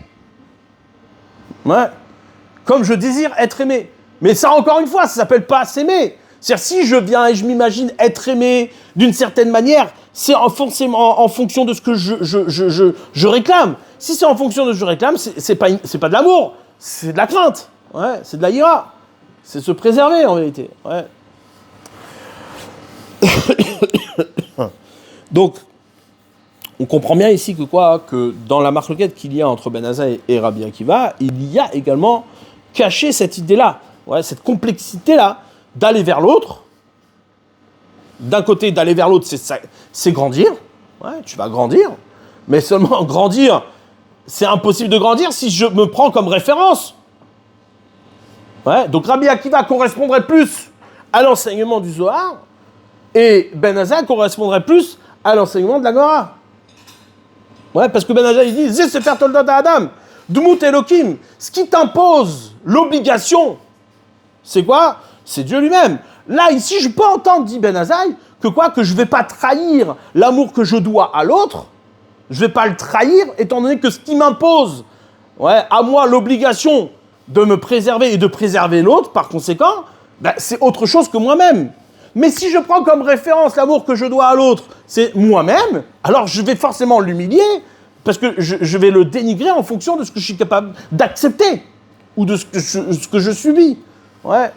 Ouais, comme je désire être aimé. Mais ça, encore une fois, ça s'appelle pas s'aimer. C'est-à-dire, si je viens et je m'imagine être aimé d'une certaine manière, c'est forcément en fonction de ce que je réclame. Si c'est en fonction de ce que je réclame, c'est pas de l'amour, c'est de la crainte. Ouais, c'est de la ira. C'est se préserver, en vérité. Ouais. Donc, on comprend bien ici que dans la marloquette qu'il y a entre Ben Azaï et Rabbi Akiva, il y a également caché cette idée-là, ouais, cette complexité-là, d'aller vers l'autre. D'un côté, d'aller vers l'autre, c'est grandir. Ouais, tu vas grandir. Mais seulement grandir, c'est impossible de grandir si je me prends comme référence. Ouais, donc Rabbi Akiva correspondrait plus à l'enseignement du Zohar et Ben Azaï correspondrait plus à l'enseignement de la Gemara. Ouais, parce que Ben Azaï dit « Zé sefer toldat Adam, dmut Elokim ». Ce qui t'impose l'obligation, c'est quoi? C'est Dieu lui-même. Là, ici, je peux entendre, dit Ben Azaï, que je ne vais pas trahir l'amour que je dois à l'autre, je ne vais pas le trahir, étant donné que ce qui m'impose, ouais, à moi, l'obligation de me préserver et de préserver l'autre, par conséquent, c'est autre chose que moi-même. Mais si je prends comme référence l'amour que je dois à l'autre, c'est moi-même, alors je vais forcément l'humilier, parce que je vais le dénigrer en fonction de ce que je suis capable d'accepter ou de ce que je subis. Ouais.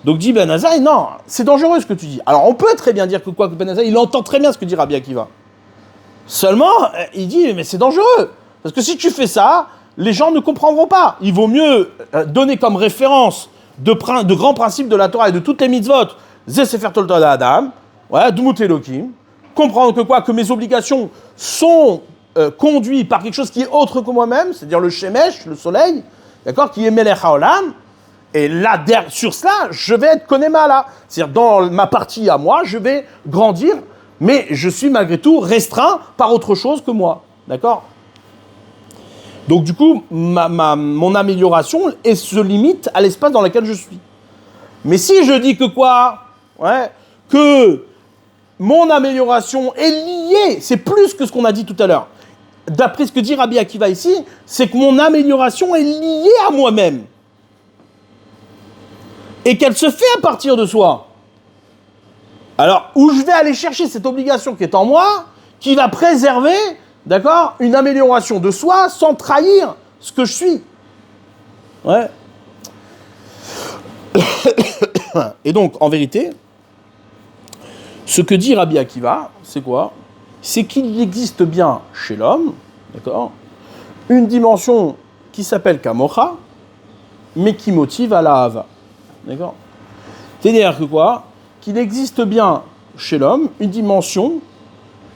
Donc dit Ben Azaï, non, c'est dangereux ce que tu dis. Alors on peut très bien dire que Ben Azaï, il entend très bien ce que dit Rabbi Akiva. Seulement, il dit, mais c'est dangereux. Parce que si tu fais ça, les gens ne comprendront pas. Il vaut mieux donner comme référence de grands principes de la Torah et de toutes les mitzvot, Zé Sefer Toltod Adam, ouais, Dmut Elokim, comprendre que mes obligations sont conduites par quelque chose qui est autre que moi-même, c'est-à-dire le Shemesh, le soleil, d'accord, qui est Melech HaOlam. Et là, sur cela, je vais être Konemala. C'est-à-dire, dans ma partie à moi, je vais grandir, mais je suis malgré tout restreint par autre chose que moi. D'accord ? Donc, du coup, mon amélioration se limite à l'espace dans lequel je suis. Mais si je dis que que mon amélioration est liée, c'est plus que ce qu'on a dit tout à l'heure. D'après ce que dit Rabbi Akiva ici, c'est que mon amélioration est liée à moi-même. Et qu'elle se fait à partir de soi. Alors, où je vais aller chercher cette obligation qui est en moi, qui va préserver, d'accord, une amélioration de soi sans trahir ce que je suis. Ouais. Et donc, en vérité, ce que dit Rabbi Akiva, c'est quoi ? C'est qu'il existe bien chez l'homme, d'accord, une dimension qui s'appelle Kamocha, mais qui motive à la Hava. D'accord ? C'est-à-dire que qu'il existe bien chez l'homme une dimension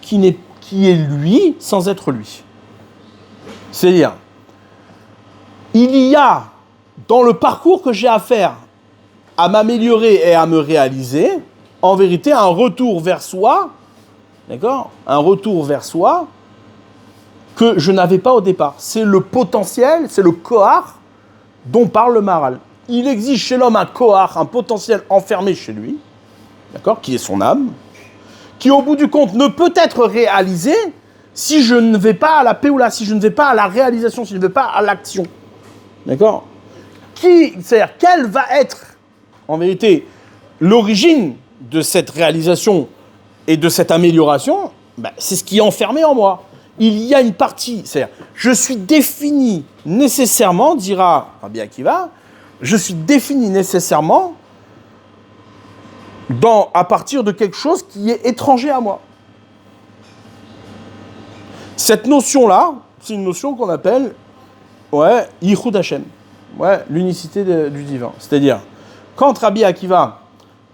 qui est lui sans être lui. C'est-à-dire, il y a dans le parcours que j'ai à faire à m'améliorer et à me réaliser, en vérité, un retour vers soi, d'accord ? Un retour vers soi que je n'avais pas au départ. C'est le potentiel, c'est le kohar dont parle le Maharal. Il existe chez l'homme un kohar, un potentiel enfermé chez lui, d'accord, qui est son âme, qui au bout du compte ne peut être réalisé si je ne vais pas à la péoula, si je ne vais pas à la réalisation, si je ne vais pas à l'action. D'accord ? C'est-à-dire, quelle va être, en vérité, l'origine de cette réalisation et de cette amélioration ? C'est ce qui est enfermé en moi. Il y a une partie, c'est-à-dire, je suis défini nécessairement, dira Rabbi Akiva, je suis défini nécessairement à partir de quelque chose qui est étranger à moi. Cette notion-là, c'est une notion qu'on appelle Yichud Hashem, l'unicité du divin. C'est-à-dire, quand Rabbi Akiva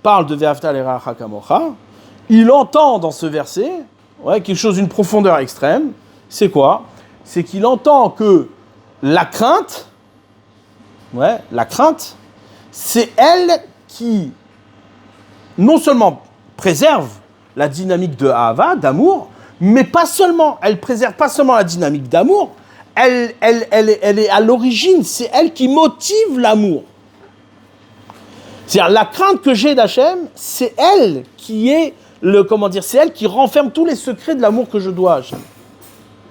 parle de Ve'afta l'eracha kamocha, il entend dans ce verset quelque chose d'une profondeur extrême. C'est quoi ? C'est qu'il entend que la crainte, c'est elle qui, non seulement préserve la dynamique de Ahava, d'amour, mais pas seulement. Elle préserve pas seulement la dynamique d'amour, elle est à l'origine, c'est elle qui motive l'amour. C'est-à-dire, la crainte que j'ai d'Hachem, c'est elle qui est c'est elle qui renferme tous les secrets de l'amour que je dois à Hachem.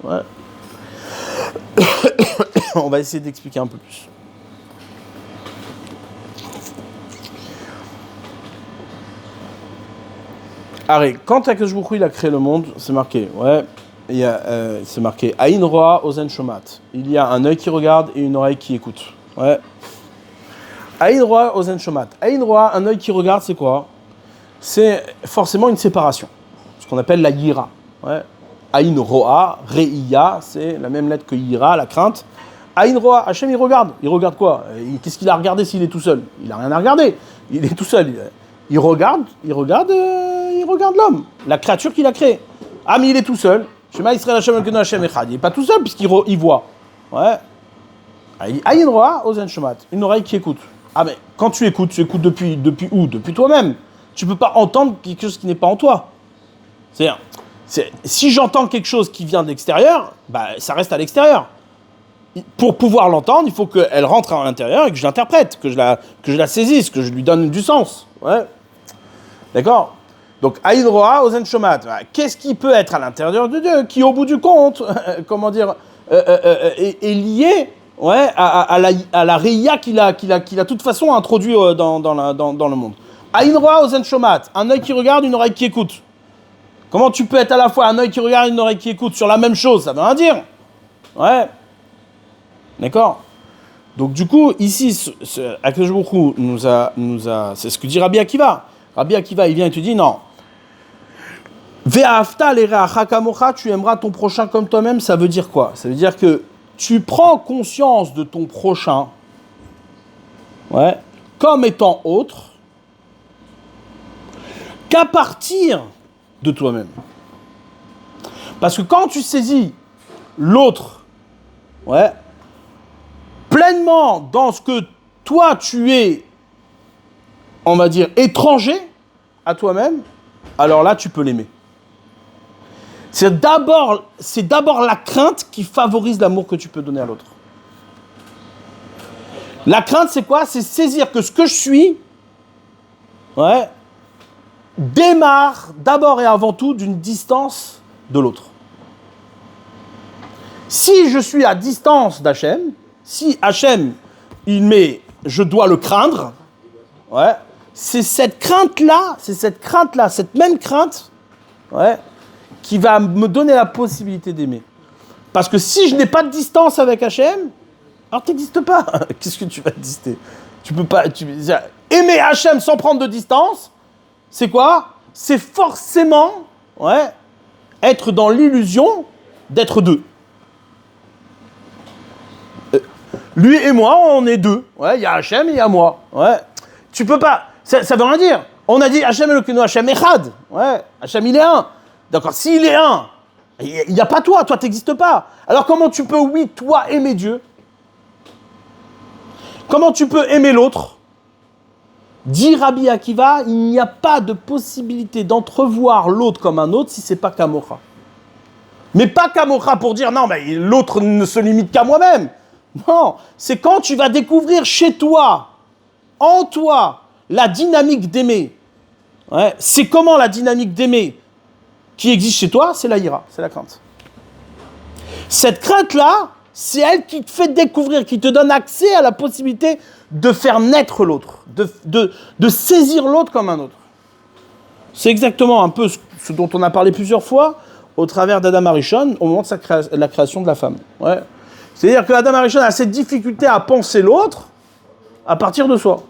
Ouais. On va essayer d'expliquer un peu plus. Arrête, quand Akadosh Baruch Hu il a créé le monde, c'est marqué, c'est marqué Aïn Roa Ozen Shomat. Il y a un œil qui regarde et une oreille qui écoute. Ouais. Aïn Roa Ozen Shomat. Aïn Roa, un œil qui regarde, c'est quoi ? C'est forcément une séparation, ce qu'on appelle la yira. Ouais. Aïn Roa, Reiya, c'est la même lettre que yira, la crainte. Aïn Roa, Hachem il regarde quoi ? Qu'est-ce qu'il a regardé s'il est tout seul ? Il n'a rien à regarder, il est tout seul. Il regarde l'homme, la créature qu'il a créée. Ah, mais il est tout seul. Shema Yisrael Hashem Elokeinu Hashem Echad. Il n'est pas tout seul puisqu'il voit. Ouais. Aïn Roa, Ozen Shomat. Une oreille qui écoute. Ah, mais quand tu écoutes depuis où ? Depuis toi-même. Tu ne peux pas entendre quelque chose qui n'est pas en toi. C'est-à-dire, si j'entends quelque chose qui vient de l'extérieur, ça reste à l'extérieur. Pour pouvoir l'entendre, il faut qu'elle rentre à l'intérieur et que je l'interprète, que je la saisisse, que je lui donne du sens. Ouais. D'accord ? Donc, Aïn Roa, Ozen Shomat. Qu'est-ce qui peut être à l'intérieur de Dieu, qui, au bout du compte, est lié à la Reiya qu'il a de toute façon introduit dans le monde. Aïn Roa, Ozen Shomat. Un œil qui regarde, une oreille qui écoute. Comment tu peux être à la fois un œil qui regarde et une oreille qui écoute sur la même chose ? Ça veut rien dire. Ouais. D'accord ? Donc du coup, ici, Akadosh Baruch Hu nous a, c'est ce que dit Rabbi Akiva. Rabbi Akiva, il vient et te dit non. Ve'afta le'reacha kamocha, tu aimeras ton prochain comme toi-même, ça veut dire quoi? Ça veut dire que tu prends conscience de ton prochain, ouais, comme étant autre, qu'à partir de toi-même. Parce que quand tu saisis l'autre, ouais, pleinement dans ce que toi tu es, on va dire, étranger à toi-même, alors là tu peux l'aimer. C'est d'abord la crainte qui favorise l'amour que tu peux donner à l'autre. La crainte, c'est quoi? C'est saisir que ce que je suis, ouais, démarre d'abord et avant tout d'une distance de l'autre. Si je suis à distance d'Hachem, si Hachem, je dois le craindre, ouais, c'est cette crainte-là, cette même crainte, ouais, qui va me donner la possibilité d'aimer. Parce que si je n'ai pas de distance avec Hachem, alors tu n'existes pas. Qu'est-ce que tu vas exister? Tu peux pas. Aimer Hachem sans prendre de distance, c'est quoi? C'est forcément, ouais, être dans l'illusion d'être deux. Lui et moi, on est deux. Ouais, il y a Hachem et il y a moi. Ouais. Tu peux pas. Ça veut rien dire. On a dit Hachem Elokeinu, Hachem Echad. Ouais, Hachem il est un. D'accord, s'il est un, il n'y a pas toi t'existes pas. Alors comment tu peux, oui, toi, aimer Dieu? Comment tu peux aimer l'autre? Dit Rabbi Akiva, il n'y a pas de possibilité d'entrevoir l'autre comme un autre si c'est pas Kamocha. Mais pas Kamocha pour dire non, mais l'autre ne se limite qu'à moi-même. Non, c'est quand tu vas découvrir chez toi, en toi, la dynamique d'aimer. Ouais, c'est comment la dynamique d'aimer qui existe chez toi? C'est la ira, c'est la crainte. Cette crainte-là, c'est elle qui te fait découvrir, qui te donne accès à la possibilité de faire naître l'autre, de saisir l'autre comme un autre. C'est exactement un peu ce dont on a parlé plusieurs fois au travers d'Adam Arishon au moment de la création de la femme. Ouais. C'est-à-dire que Adam Arishon a cette difficulté à penser l'autre à partir de soi.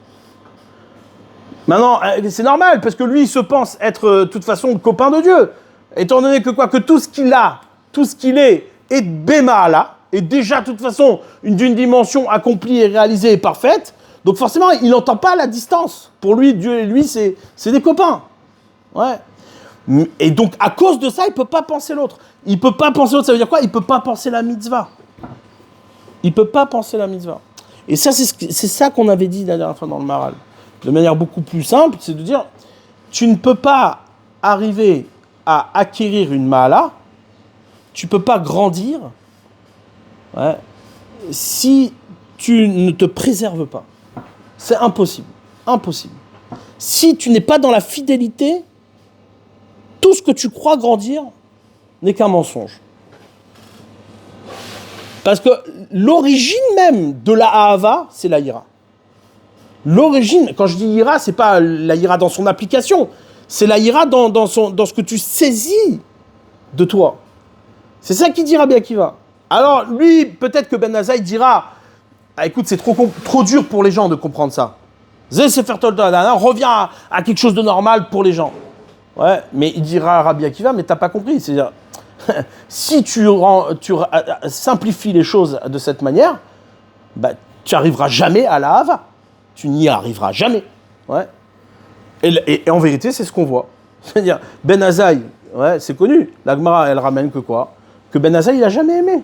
Maintenant, c'est normal, parce que lui, il se pense être, de toute façon, copain de Dieu. Étant donné que quoi? Que tout ce qu'il a, tout ce qu'il est Béma'ala, est déjà, de toute façon, d'une dimension accomplie et réalisée et parfaite. Donc forcément, il n'entend pas la distance. Pour lui, Dieu et lui, c'est des copains. Ouais. Et donc, à cause de ça, il ne peut pas penser l'autre. Il ne peut pas penser l'autre, ça veut dire quoi? Il ne peut pas penser la mitzvah. Il ne peut pas penser la mitzvah. Et ça, c'est ça qu'on avait dit la dernière fois dans le Maral. De manière beaucoup plus simple, c'est de dire, tu ne peux pas arriver à acquérir une ma'ala, tu ne peux pas grandir, ouais, si tu ne te préserves pas. C'est impossible. Impossible. Si tu n'es pas dans la fidélité, tout ce que tu crois grandir n'est qu'un mensonge. Parce que l'origine même de la Ahava, c'est la ira. L'origine, quand je dis ira, c'est pas la ira dans son application, c'est la ira dans ce que tu saisis de toi. C'est ça qui dit Rabbi Akiva. Alors lui, peut-être que Ben Azaï dira, ah, écoute, c'est trop dur pour les gens de comprendre ça. Zé Sefer Tolda, reviens à quelque chose de normal pour les gens. Ouais, mais il dira Rabbi Akiva, mais t'as pas compris. C'est-à-dire, si tu simplifies les choses de cette manière, bah, tu n'arriveras jamais à la Hava. Tu n'y arriveras jamais. Ouais. Et en vérité, c'est ce qu'on voit. C'est-à-dire, Ben Azaï, ouais, c'est connu. La Gemara, elle ramène que quoi? Que Ben Azaï, il n'a jamais aimé.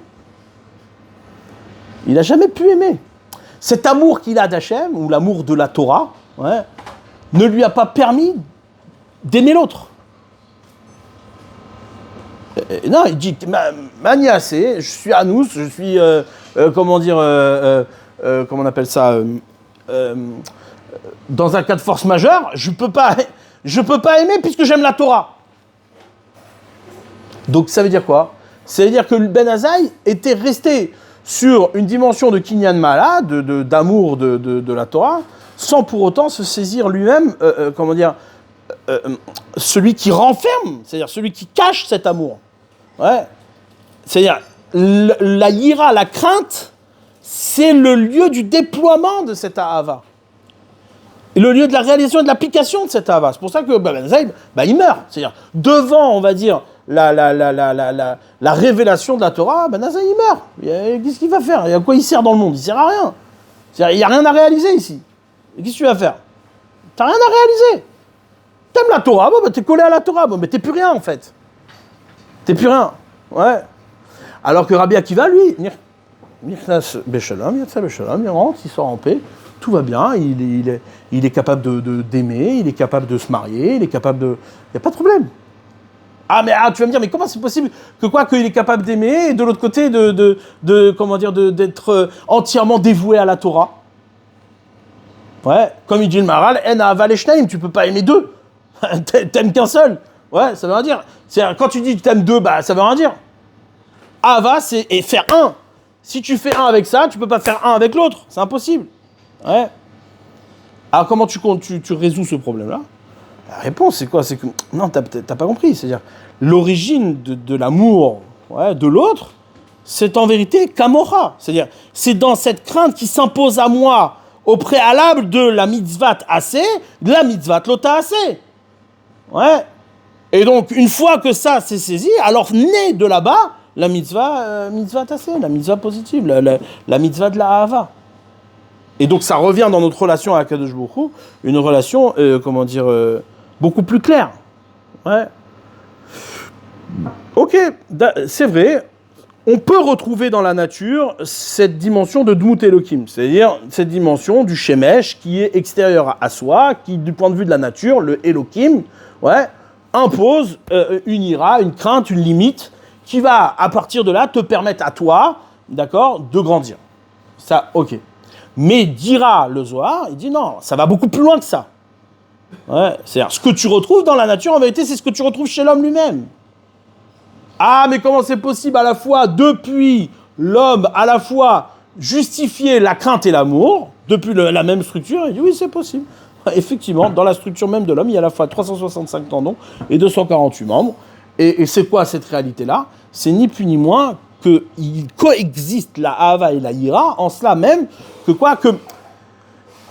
Il n'a jamais pu aimer. Cet amour qu'il a d'Hachem, ou l'amour de la Torah, ouais, ne lui a pas permis d'aimer l'autre. Non, il dit, Maniasé, je suis Anous, je suis, comment on appelle ça, dans un cas de force majeure, je peux pas aimer puisque j'aime la Torah. Donc ça veut dire quoi? Ça veut dire que Ben Azaï était resté sur une dimension de Kinyan Ma'ala, d'amour de la Torah, sans pour autant se saisir lui-même, celui qui renferme, c'est-à-dire celui qui cache cet amour. Ouais. C'est-à-dire, la yira, la crainte, c'est le lieu du déploiement de cette ahava. Et le lieu de la réalisation et de l'application de cette ahava. C'est pour ça que Ben Azaï, il meurt. C'est-à-dire, devant, on va dire, la révélation de la Torah, Ben Azaï, il meurt. Qu'est-ce qu'il va faire? À quoi il sert dans le monde? Il sert à rien. C'est-à-dire, il n'y a rien à réaliser ici. Et qu'est-ce que tu vas faire? Tu n'as rien à réaliser. T'aimes la Torah, t'es collé à la Torah, mais t'es plus rien en fait. T'es plus rien. Ouais. Alors que Rabbi Akiva, lui, il rentre, il sort en paix, tout va bien, il est capable d'aimer, il est capable de se marier, il est capable de... Il n'y a pas de problème. Tu vas me dire, mais comment c'est possible qu'il est capable d'aimer et de l'autre côté d'être entièrement dévoué à la Torah? Ouais, comme il dit le Maharal, en ahava l'eshnaim, tu peux pas aimer deux. T'aimes qu'un seul. Ouais, ça veut rien dire. Quand tu dis que t'aimes deux, ça veut rien dire. Ahava, c'est faire un. Si tu fais un avec ça, tu peux pas faire un avec l'autre. C'est impossible. Ouais. Alors comment tu résous ce problème-là? La réponse, c'est quoi? C'est que, non, t'as pas compris. C'est-à-dire, l'origine de l'amour de l'autre, c'est en vérité kamora. C'est-à-dire, c'est dans cette crainte qui s'impose à moi au préalable de la mitzvat assez, de la mitzvat lota assez. Ouais. Et donc, une fois que ça s'est saisi, alors naît de là-bas la mitzvah assez, la mitzvah positive, la mitzvah de la ahava. Et donc, ça revient dans notre relation à Akadosh Baruch Hu, une relation, beaucoup plus claire. Ouais. Ok, c'est vrai. On peut retrouver dans la nature cette dimension de Dmut Elokim, c'est-à-dire cette dimension du Shemesh qui est extérieure à soi, qui, du point de vue de la nature, le Elokim, impose une ira, une crainte, une limite, qui va, à partir de là, te permettre à toi, d'accord, de grandir. Ça, ok. Mais dira le Zohar, il dit non, ça va beaucoup plus loin que ça. Ouais, c'est-à-dire, ce que tu retrouves dans la nature, en vérité, c'est ce que tu retrouves chez l'homme lui-même. Mais comment c'est possible à la fois, depuis l'homme, à la fois justifier la crainte et l'amour, depuis la même structure? Il dit oui, c'est possible. Effectivement, dans la structure même de l'homme, il y a à la fois 365 tendons et 248 membres. Et c'est quoi cette réalité-là? C'est ni plus ni moins qu'il coexiste la Ahava et la Hira, en cela même que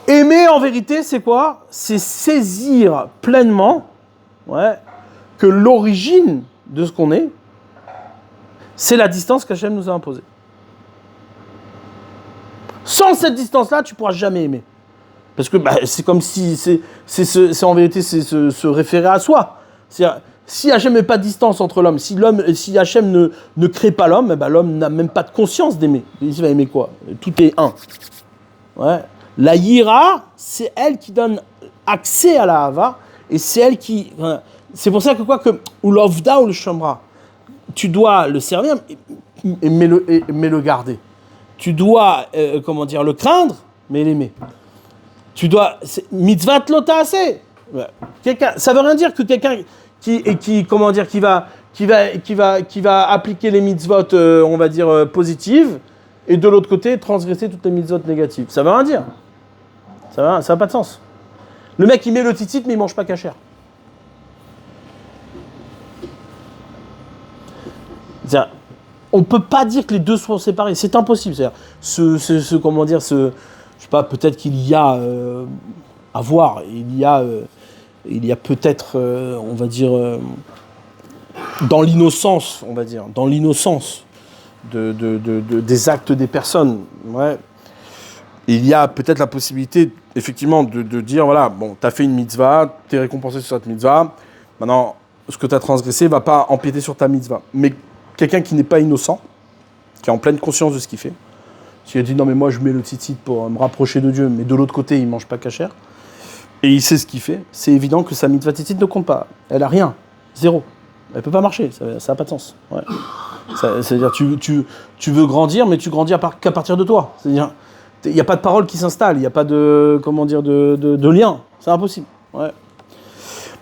aimer en vérité, c'est quoi? C'est saisir pleinement que l'origine de ce qu'on est, c'est la distance qu'Hachem nous a imposée. Sans cette distance-là, tu ne pourras jamais aimer. Parce que c'est comme si, c'est en vérité, c'est se référer à soi. C'est-à-dire, si Hachem met pas de distance entre l'homme, si Hachem ne crée pas l'homme, l'homme n'a même pas de conscience d'aimer. Il va aimer quoi? Tout est un. Ouais. La Yira, c'est elle qui donne accès à la Hava, et c'est elle qui... C'est pour ça que ou l'Ovda ou le Shomra, tu dois le servir, mais le garder. Tu dois, le craindre, mais l'aimer. Tu dois... Mitzvah lota assez. Ça veut rien dire que quelqu'un qui va appliquer les mitzvot, positives, et de l'autre côté, transgresser toutes les mitzvot négatives. Ça veut rien dire. Ça n'a pas de sens. Le mec, il met le tzitzit, mais il mange pas kasher. C'est-à-dire, on ne peut pas dire que les deux sont séparés. C'est impossible. C'est-à-dire, je sais pas, peut-être qu'il y a à voir. Il y a peut-être, dans l'innocence, des actes des personnes. Ouais. Il y a peut-être la possibilité, effectivement, de dire, voilà, bon, tu as fait une mitzvah, tu es récompensé sur cette mitzvah, maintenant, ce que tu as transgressé ne va pas empiéter sur ta mitzvah. Mais quelqu'un qui n'est pas innocent, qui est en pleine conscience de ce qu'il fait, s'il a dit, non, mais moi, je mets le tzitzit pour me rapprocher de Dieu, mais de l'autre côté, il ne mange pas kasher, et il sait ce qu'il fait, c'est évident que sa mitzvah tzitzit ne compte pas. Elle a rien, zéro. Elle ne peut pas marcher, ça n'a pas de sens. Ouais. C'est-à-dire, tu veux grandir, mais tu grandis qu'à partir de toi. C'est-à-dire, il n'y a pas de parole qui s'installe, il n'y a pas de lien. C'est impossible. Ouais.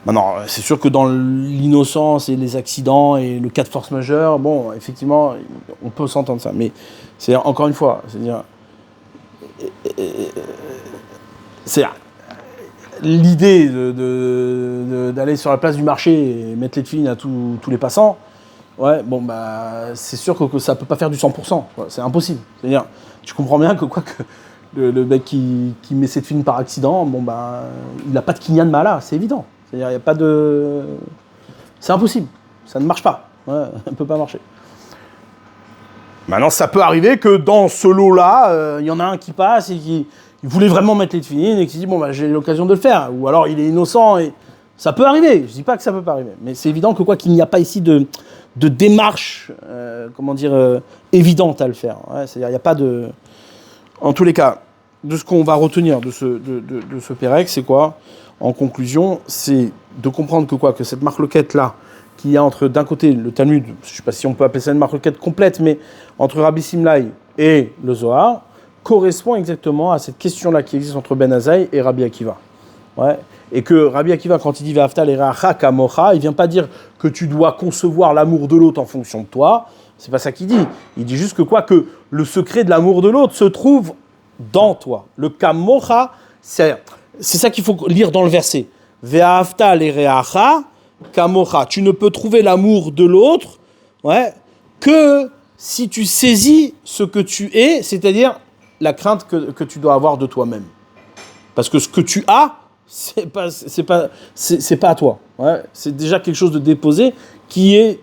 Maintenant, c'est sûr que dans l'innocence et les accidents et le cas de force majeure, bon, effectivement, on peut s'entendre ça. Mais c'est encore une fois, c'est-à-dire, c'est l'idée d'aller sur la place du marché et mettre les tefilines à tous les passants, Ouais, bon, bah, c'est sûr que ça peut pas faire du 100%. Quoi. C'est impossible. C'est-à-dire, tu comprends bien que le mec qui met cette fille par accident, bon, bah, il n'a pas de kinyan mala, c'est évident. C'est-à-dire, il n'y a pas de. C'est impossible. Ça ne marche pas. Ouais, ça ne peut pas marcher. Maintenant, ça peut arriver que dans ce lot-là, il y en a un qui passe et qui il voulait vraiment mettre les tefilines et qui se dit bon bah j'ai l'occasion de le faire. Ou alors il est innocent et ça peut arriver. Je dis pas que ça peut pas arriver, mais c'est évident que qu'il n'y a pas ici de démarche, évidente à le faire. Ouais, c'est-à-dire il n'y a pas de. En tous les cas, de ce qu'on va retenir de ce Pérec, c'est quoi? En conclusion, c'est de comprendre que cette marloquette là qu'il y a entre, d'un côté, le Talmud, je ne sais pas si on peut appeler ça une marloquette complète, mais entre Rabbi Simlaï et le Zohar, correspond exactement à cette question-là qui existe entre Ben Azaï et Rabbi Akiva. Ouais. Et que Rabbi Akiva, quand il dit Ve'afta l'ereacha kamocha, il ne vient pas dire que tu dois concevoir l'amour de l'autre en fonction de toi. C'est pas ça qu'il dit. Il dit juste que le secret de l'amour de l'autre se trouve dans toi. Le kamocha, c'est ça qu'il faut lire dans le verset. Ve'afta l'ereacha kamocha. Tu ne peux trouver l'amour de l'autre, que si tu saisis ce que tu es, c'est-à-dire la crainte que tu dois avoir de toi-même. Parce que ce que tu as, c'est pas à toi. Ouais. C'est déjà quelque chose de déposé qui est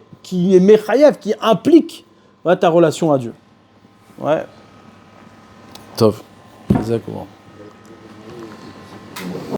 mechayev, qui implique ta relation à Dieu. Ouais. Tov. Exactement.